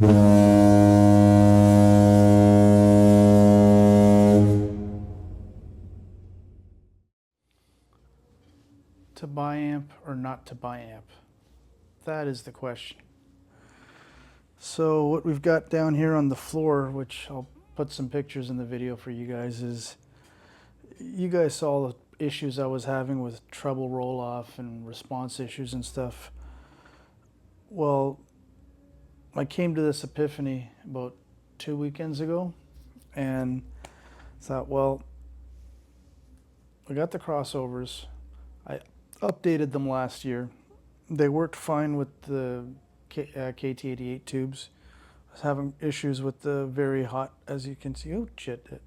To BiAmp or not to BiAmp? That is the question. So what we've got down here on the floor, which I'll put some pictures in the video for you guys, is you guys saw the issues I was having with treble roll off and response issues and stuff. Well, I came to this epiphany about 2 weekends ago and thought, well, I got the crossovers. I updated them last year. They worked fine with the KT88 tubes. I was having issues with the very hot, as you can see, oh shit,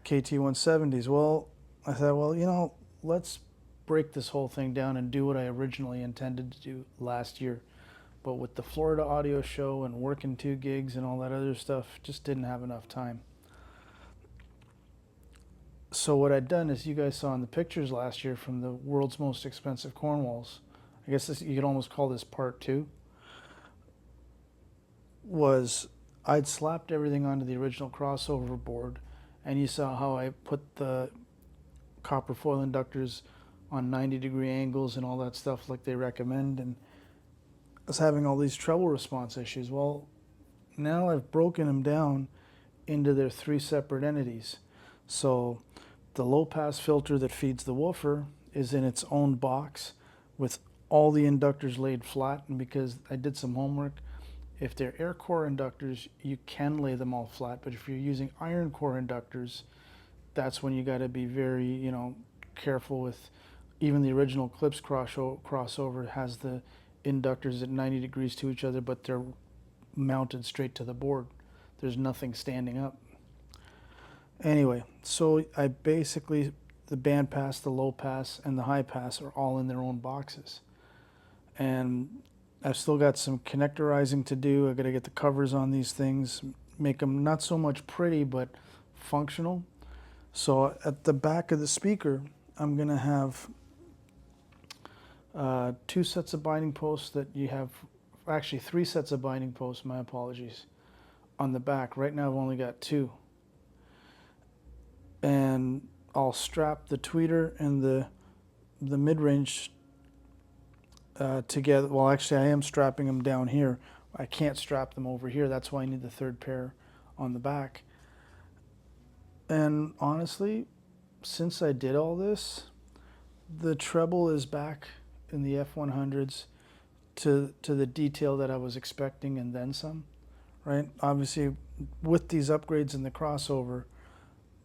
KT170s. Well, I thought, well, you know, let's break this whole thing down and do what I originally intended to do last year. But with the Florida audio show and working 2 gigs and all that other stuff, just didn't have enough time. So what I'd done is, you guys saw in the pictures last year from the world's most expensive Cornwalls, I guess you could almost call this part 2, was I'd slapped everything onto the original crossover board, and you saw how I put the copper foil inductors on 90-degree angles and all that stuff like they recommend, and I was having all these treble response issues. Well, now I've broken them down into their 3 separate entities. So the low pass filter that feeds the woofer is in its own box with all the inductors laid flat, and because I did some homework, if they're air core inductors, you can lay them all flat, but if you're using iron core inductors, that's when you got to be very, you know, careful with. Even the original Clips crossover has the inductors at 90 degrees to each other, but they're mounted straight to the board. There's nothing standing up. Anyway, so I basically, the band pass, the low pass, and the high pass are all in their own boxes. And I've still got some connectorizing to do. I've got to get the covers on these things, make them not so much pretty, but functional. So at the back of the speaker, I'm going to have 2 sets of binding posts that you have, actually 3 sets of binding posts, my apologies, on the back. Right now I've only got 2. And I'll strap the tweeter and the mid-range together. Well, actually I am strapping them down here. I can't strap them over here. That's why I need the 3rd pair on the back. And honestly, since I did all this, the treble is back in the F100s to the detail that I was expecting, and then some, right? Obviously, with these upgrades in the crossover,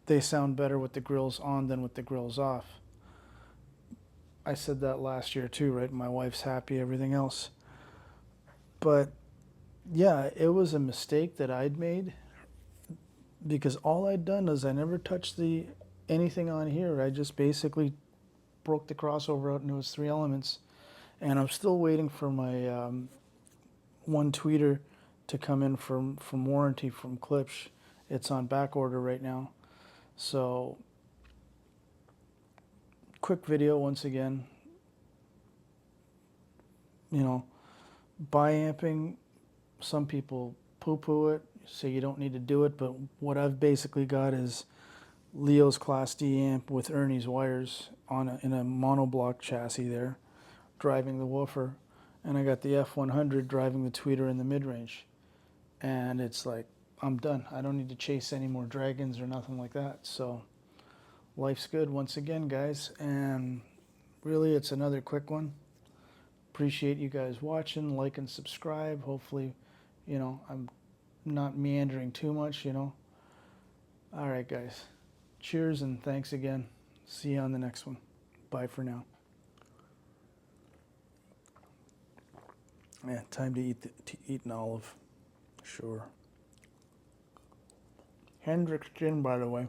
they sound better with the grills on than with the grills off. I said that last year too, right? My wife's happy, everything else. But yeah, it was a mistake that I'd made, because all I'd done is I never touched anything on here. I just basically broke the crossover out into its 3 elements, and I'm still waiting for my one tweeter to come in from warranty from Klipsch. It's on back order right now. So quick video once again. You know, BiAmping, some people poo-poo it, say you don't need to do it, but what I've basically got is Leo's Class D amp with Ernie's wires in a monoblock chassis there, driving the woofer, and I got the F100 driving the tweeter in the mid-range. And it's like, I'm done. I don't need to chase any more dragons or nothing like that. So life's good once again, guys, and really it's another quick one. Appreciate you guys watching. Like and subscribe. Hopefully, you know, I'm not meandering too much, you know. All right, guys. Cheers and thanks again. See you on the next one. Bye for now. Yeah, time to eat an olive. Sure. Hendrick's gin, by the way.